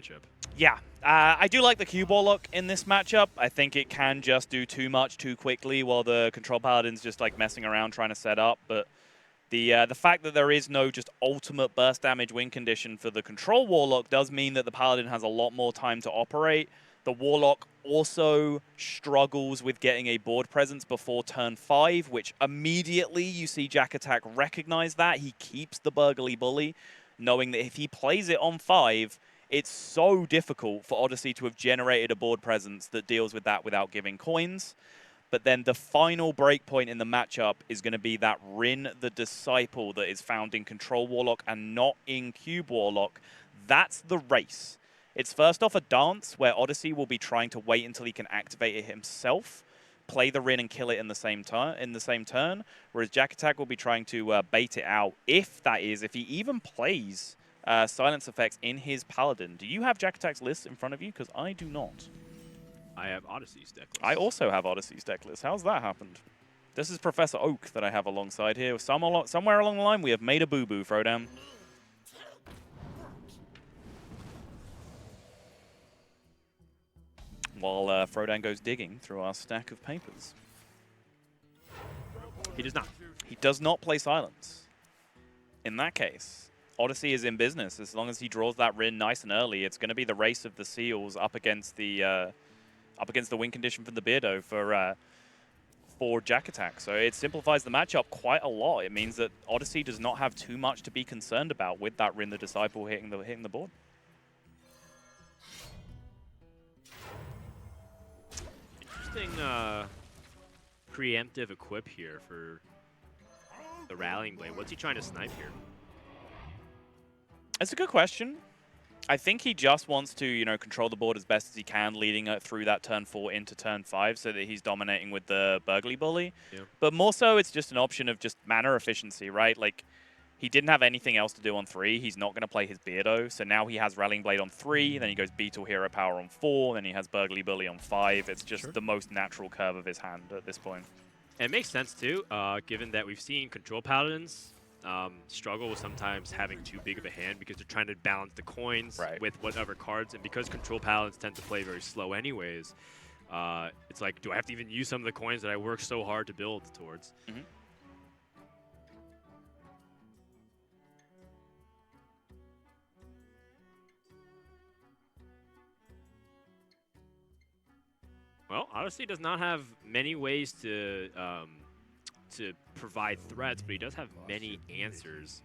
matchup. Yeah, I do like the Cube Warlock in this matchup. I think it can just do too much too quickly while the Control Paladin's just like messing around trying to set up. But the fact that there is no just ultimate burst damage win condition for the Control Warlock does mean that the Paladin has a lot more time to operate. The Warlock also struggles with getting a board presence before turn 5, which immediately you see Jack Attack recognize that. He keeps the Burgly Bully, knowing that if he plays it on 5, it's so difficult for Odyssey to have generated a board presence that deals with that without giving coins. But then the final breakpoint in the matchup is going to be that Rin the Disciple that is found in Control Warlock and not in Cube Warlock. That's the race. It's first off a dance where Odyssey will be trying to wait until he can activate it himself, play the Rin and kill it in the same turn, whereas Jack Attack will be trying to bait it out, if he even plays silence effects in his Paladin. Do you have Jack Attack's list in front of you? Because I do not. I have Odyssey's deck list. I also have Odyssey's deck list. How's that happened? This is Professor Oak that I have alongside here. Somewhere along the line, we have made a boo-boo, Frodan. While Frodan goes digging through our stack of papers. He does not. He does not play silence. In that case, Odyssey is in business. As long as he draws that Rin nice and early, it's going to be the race of the Seals up against the win condition from the Beardo for Jack Attack. So it simplifies the matchup quite a lot. It means that Odyssey does not have too much to be concerned about with that Rin the Disciple hitting the board. Interesting preemptive equip here for the Rallying Blade. What's he trying to snipe here? That's a good question. I think he just wants to, control the board as best as he can, leading it through that turn 4 into turn 5, so that he's dominating with the Burgly Bully. Yeah. But more so, it's just an option of just mana efficiency, right? Like, he didn't have anything else to do on 3. He's not going to play his Beardo, so now he has Rallying Blade on 3, then he goes Beetle Hero Power on 4, then he has Burgly Bully on 5. It's just the most natural curve of his hand at this point. And it makes sense, too, given that we've seen Control Paladins struggle with sometimes having too big of a hand because they're trying to balance the coins with whatever cards, and because Control Paladins tend to play very slow anyways, it's like, do I have to even use some of the coins that I worked so hard to build towards? Mm-hmm. Well, Odyssey does not have many ways to provide threats, but he does have many answers.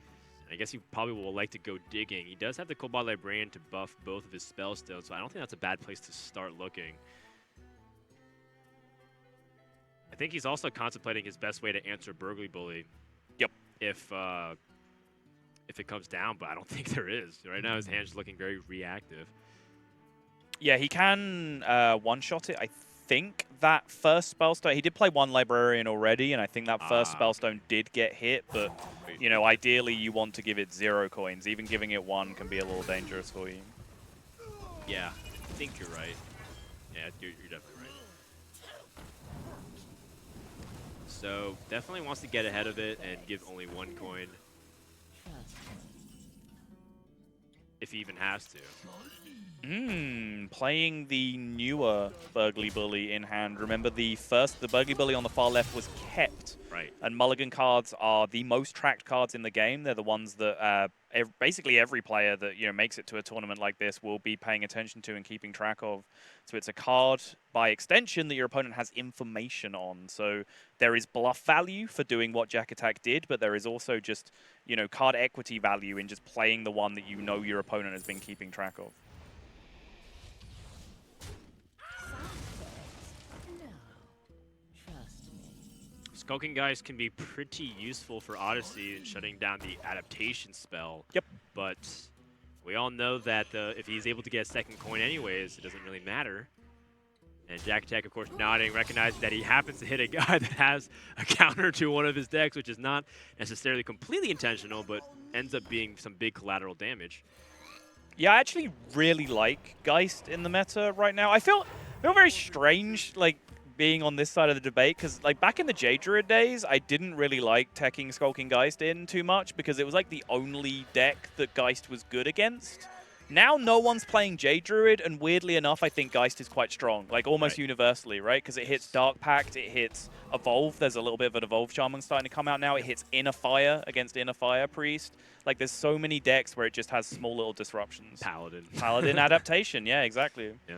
I guess he probably will like to go digging. He does have the Cobalt Librarian to buff both of his spellstones, so I don't think that's a bad place to start looking. I think he's also contemplating his best way to answer Burgly Bully. Yep. If it comes down, but I don't think there is. Right now his hand's looking very reactive. Yeah, he can one-shot it. I think that first spellstone, he did play one Librarian already, and I think that first spellstone did get hit, but, ideally you want to give it 0 coins. Even giving it 1 can be a little dangerous for you. Yeah, I think you're right. Yeah, you're definitely right. So, definitely wants to get ahead of it and give only 1 coin. If he even has to. Playing the newer Burgly Bully in hand. Remember, the Burgly Bully on the far left was kept. Right. And mulligan cards are the most tracked cards in the game. They're the ones that basically every player that makes it to a tournament like this will be paying attention to and keeping track of. So it's a card by extension that your opponent has information on. So there is bluff value for doing what Jack Attack did, but there is also just card equity value in just playing the one that your opponent has been keeping track of. Skulking Geist can be pretty useful for Odyssey in shutting down the adaptation spell. Yep. But we all know that if he's able to get a second coin anyways, it doesn't really matter. And Jack Attack, of course, nodding, recognizing that he happens to hit a guy that has a counter to one of his decks, which is not necessarily completely intentional, but ends up being some big collateral damage. Yeah, I actually really like Geist in the meta right now. I feel very strange, being on this side of the debate, because back in the Jade Druid days, I didn't really like teching Skulking Geist in too much because it was the only deck that Geist was good against. Now no one's playing Jade Druid, and weirdly enough, I think Geist is quite strong, like almost universally, right? Because it hits Dark Pact, it hits Evolve. There's a little bit of an Evolve Shaman starting to come out now. It hits Inner Fire against Inner Fire Priest. Like there's so many decks where it just has small little disruptions. Paladin. Paladin adaptation, yeah, exactly. Yeah.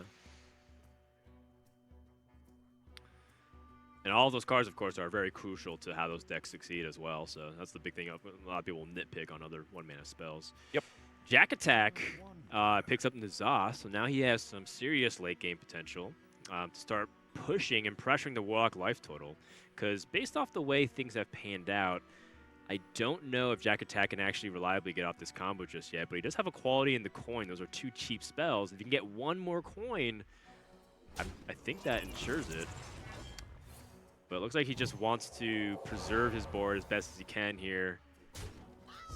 And all of those cards, of course, are very crucial to how those decks succeed as well. So that's the big thing. A lot of people nitpick on other one-mana spells. Yep. Jack Attack picks up N'Zoth, so now he has some serious late-game potential to start pushing and pressuring the Warlock life total. Because based off the way things have panned out, I don't know if Jack Attack can actually reliably get off this combo just yet, but he does have a quality in the coin. Those are 2 cheap spells. If you can get 1 more coin, I think that ensures it. But it looks like he just wants to preserve his board as best as he can here.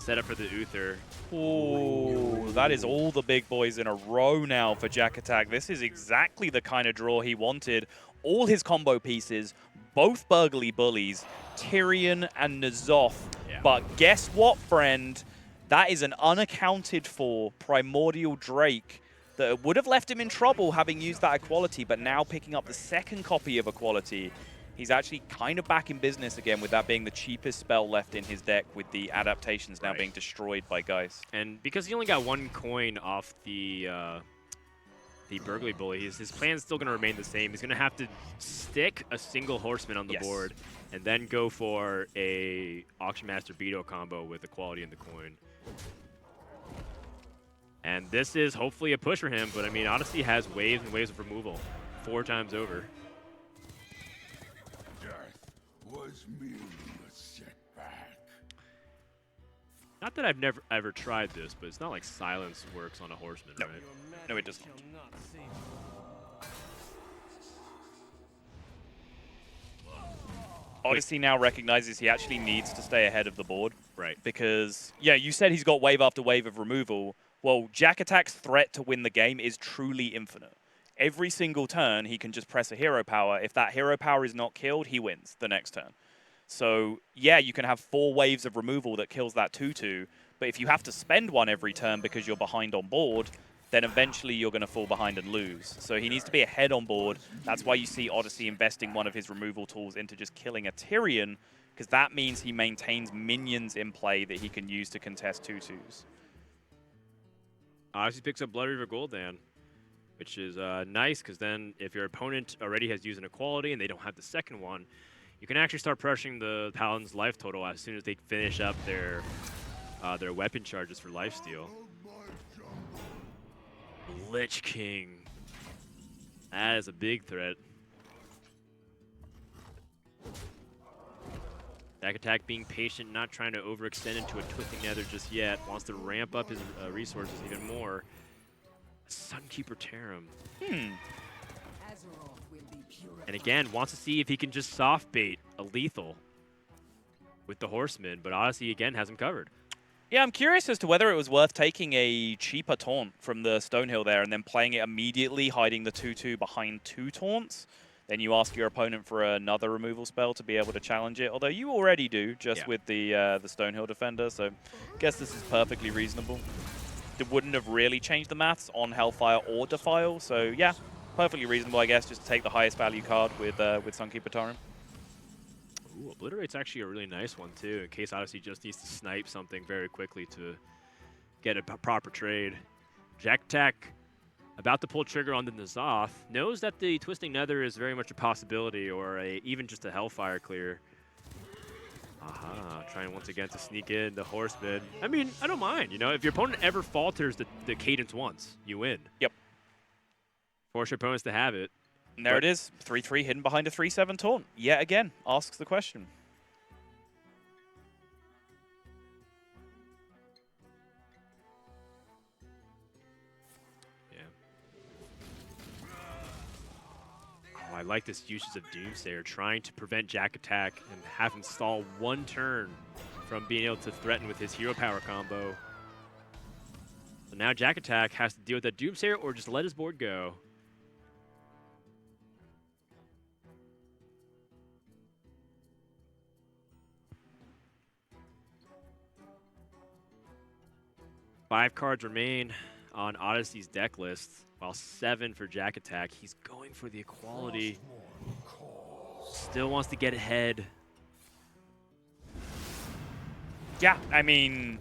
Set up for the Uther. Ooh, that is all the big boys in a row now for Jack Attack. This is exactly the kind of draw he wanted. All his combo pieces, both Burgly Bullies, Tyrion and N'Zoth. Yeah. But guess what, friend? That is an unaccounted for Primordial Drake that would have left him in trouble having used that equality, but now picking up the second copy of equality. He's actually kind of back in business again with that being the cheapest spell left in his deck with the adaptations now being destroyed by Geist. And because he only got 1 coin off the Burgly Bully, his plan's still going to remain the same. He's going to have to stick a single Horseman on the board and then go for a Auction Master Beto combo with equality in the coin. And this is hopefully a push for him, but I mean, Odyssey has waves and waves of removal 4 times over. Was merely a setback. Not that I've never ever tried this, but it's not like silence works on a Horseman, right? No, it does not. Odyssey now recognizes he actually needs to stay ahead of the board. Right. Because, yeah, you said he's got wave after wave of removal. Well, Jack Attack's threat to win the game is truly infinite. Every single turn, he can just press a hero power. If that hero power is not killed, he wins the next turn. So, yeah, you can have 4 waves of removal that kills that 2/2, but if you have to spend 1 every turn because you're behind on board, then eventually you're going to fall behind and lose. So he needs to be ahead on board. That's why you see Odyssey investing 1 of his removal tools into just killing a Tyrion, because that means he maintains minions in play that he can use to contest 2/2s. Odyssey picks up Blood River Gul'dan, which is nice, because then if your opponent already has used an equality and they don't have the second one, you can actually start pressuring the Paladin's life total as soon as they finish up their weapon charges for lifesteal. Lich King. That is a big threat. Jack Attack being patient, not trying to overextend into a Twisting Nether just yet. Wants to ramp up his resources even more. Sunkeeper Tarim. And again, wants to see if he can just soft bait a lethal with the Horseman, but Odyssey again has him covered. Yeah, I'm curious as to whether it was worth taking a cheaper taunt from the Stonehill there and then playing it immediately, hiding the 2/2 behind 2 taunts. Then you ask your opponent for another removal spell to be able to challenge it, although you already do just with the Stonehill Defender, so I guess this is perfectly reasonable. It wouldn't have really changed the maths on Hellfire or Defile, so yeah, perfectly reasonable, I guess, just to take the highest value card with Sunkeeper Tarim. Ooh, Obliterate's actually a really nice one, too, in case Odyssey just needs to snipe something very quickly to get a proper trade. Jack Attack, about to pull trigger on the N'Zoth, knows that the Twisting Nether is very much a possibility, or even just a Hellfire clear. Aha, trying once again to sneak in the Horseman. I mean, I don't mind, you know, if your opponent ever falters the cadence once, you win. Yep. Force your opponents to have it. And there it is, 3/3 hidden behind a 3/7 taunt. Yet again, asks the question. Yeah. Oh, I like this usage of Doomsayer, trying to prevent Jack Attack and have him stall 1 turn from being able to threaten with his hero power combo. So now Jack Attack has to deal with that Doomsayer or just let his board go. Five cards remain. on Odyssey's deck list, while 7 for Jack Attack. He's going for the equality. Still wants to get ahead. Yeah, I mean,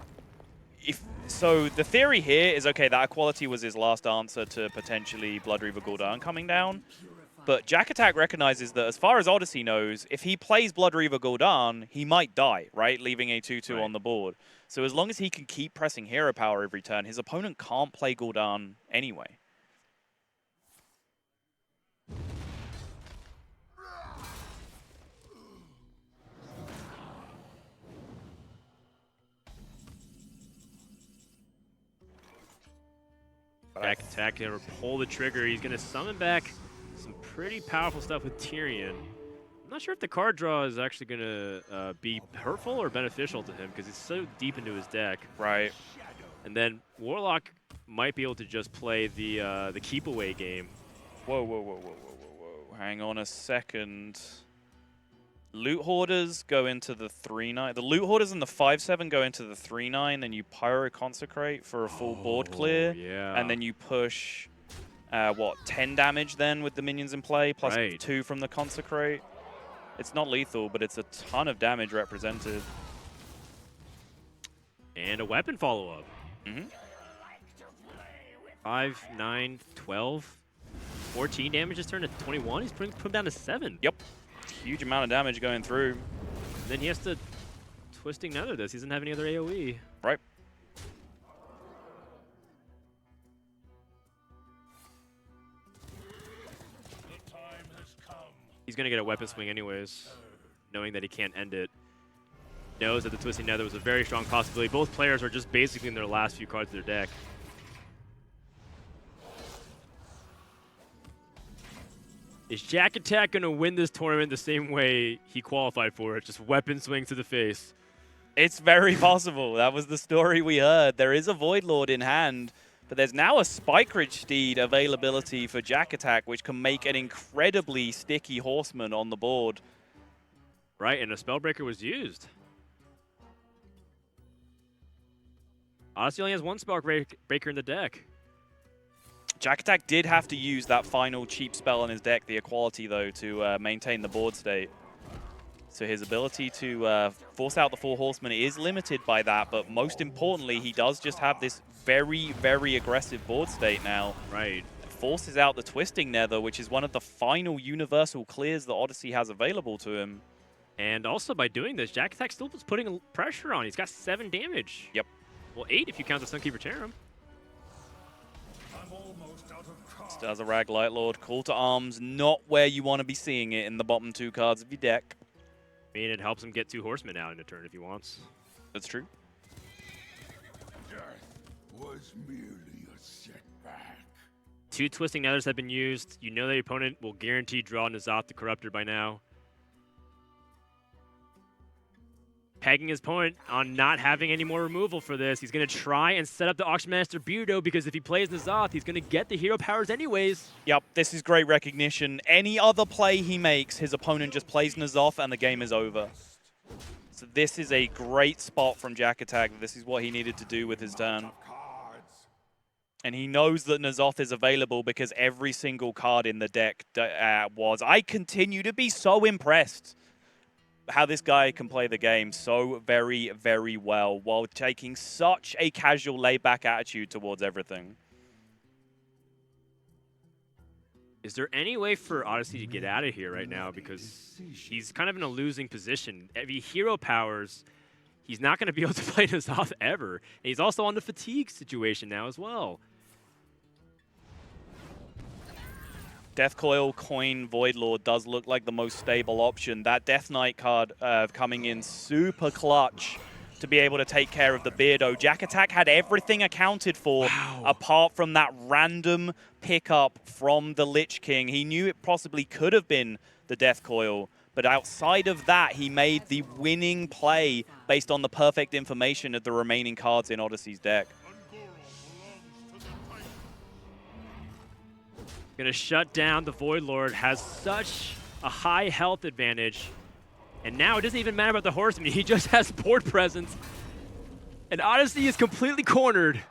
so the theory here is, okay, that equality was his last answer to potentially Blood Reaver Gul'dan coming down. But Jack Attack recognizes that as far as Odyssey knows, if he plays Blood Reaver Gul'dan, he might die, right? Leaving a 2-2 on the board. So as long as he can keep pressing hero power every turn, his opponent can't play Gul'dan anyway. Jack Attack gonna pull the trigger. He's gonna summon back some pretty powerful stuff with Tyrion. I'm not sure if the card draw is actually gonna be hurtful or beneficial to him because he's so deep into his deck. Right. And then Warlock might be able to just play the keep away game. Whoa, whoa, whoa, whoa, whoa, whoa, whoa. Hang on a second. Loot Hoarders go into the 3-9. The Loot Hoarders and the 5-7 go into the 3-9, then you Pyro Consecrate for a full board clear. Yeah. And then you push, what, 10 damage then with the minions in play, plus 2 from the Consecrate. It's not lethal, but it's a ton of damage represented. And a weapon follow-up. 5, 9, 12. 14 damage this turn to 21. He's put him down to 7. Yep. Huge amount of damage going through. Then he has to Twisting Nether this. He doesn't have any other AoE. Right. He's going to get a weapon swing anyways, knowing that he can't end it. Knows that the Twisting Nether was a very strong possibility. Both players are just basically in their last few cards of their deck. Is Jack Attack going to win this tournament the same way he qualified for it? Just weapon swing to the face. It's very possible. That was the story we heard. There is a Void Lord in hand, but there's now a Spike Ridge Steed availability for Jack Attack, which can make an incredibly sticky horseman on the board. Right, and a Spellbreaker was used. Odyssey only has one Spellbreaker in the deck. Jack Attack did have to use that final cheap spell on his deck, the Equality, though, to maintain the board state. So his ability to force out the 4 Horsemen is limited by that, but most importantly, he does just have this very, very aggressive board state now. Right. It forces out the Twisting Nether, which is one of the final universal clears that Odyssey has available to him. And also by doing this, Jack Attack still was putting pressure on. He's got 7 damage. Yep. Well, 8 if you count the Sunkeeper Cherub. As a Rag Light Lord, Call to Arms, not where you want to be seeing it in the bottom 2 cards of your deck. I mean, it helps him get 2 Horsemen out in a turn if he wants. That's true. Death was merely a setback. 2 Twisting Nethers have been used. You know the opponent will guarantee draw N'Zoth the Corruptor by now. Pegging his opponent on not having any more removal for this. He's going to try and set up the Auction Master Beardo because if he plays N'Zoth, he's going to get the hero powers anyways. Yep, this is great recognition. Any other play he makes, his opponent just plays N'Zoth and the game is over. So this is a great spot from Jack Attack. This is what he needed to do with his turn. And he knows that N'Zoth is available because every single card in the deck was. I continue to be so impressed how this guy can play the game so very, very well while taking such a casual, laid-back attitude towards everything. Is there any way for Odyssey to get out of here right now? Because he's kind of in a losing position. If he hero powers, he's not going to be able to play N'Zoth ever. And he's also on the fatigue situation now as well. Death Coil, Coin, Void Lord does look like the most stable option. That Death Knight card coming in super clutch to be able to take care of the Beardo. Jack Attack had everything accounted for apart from that random pickup from the Lich King. He knew it possibly could have been the Death Coil, but outside of that, he made the winning play based on the perfect information of the remaining cards in Odyssey's deck. Gonna shut down the Void Lord, has such a high health advantage. And now it doesn't even matter about the Horseman, he just has board presence. And Odyssey is completely cornered.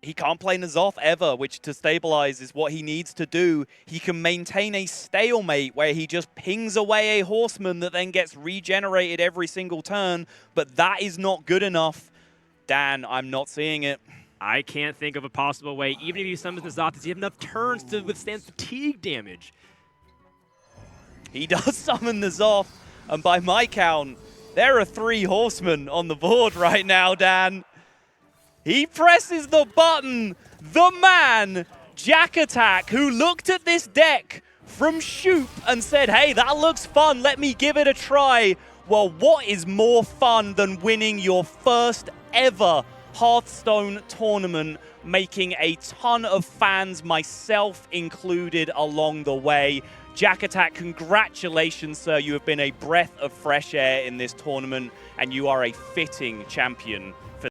he can't play N'Zoth ever, which to stabilize is what he needs to do. He can maintain a stalemate where he just pings away a horseman that then gets regenerated every single turn, but that is not good enough. Dan, I'm not seeing it. I can't think of a possible way, even if he summons N'Zoth, does he have enough turns to withstand fatigue damage? He does summon N'Zoth, and by my count, there are 3 horsemen on the board right now, Dan. He presses the button. The man, Jack Attack, who looked at this deck from Shoop and said, hey, that looks fun. Let me give it a try. Well, what is more fun than winning your first ever Hearthstone tournament, making a ton of fans, myself included, along the way? Jack Attack, congratulations, sir. You have been a breath of fresh air in this tournament, and you are a fitting champion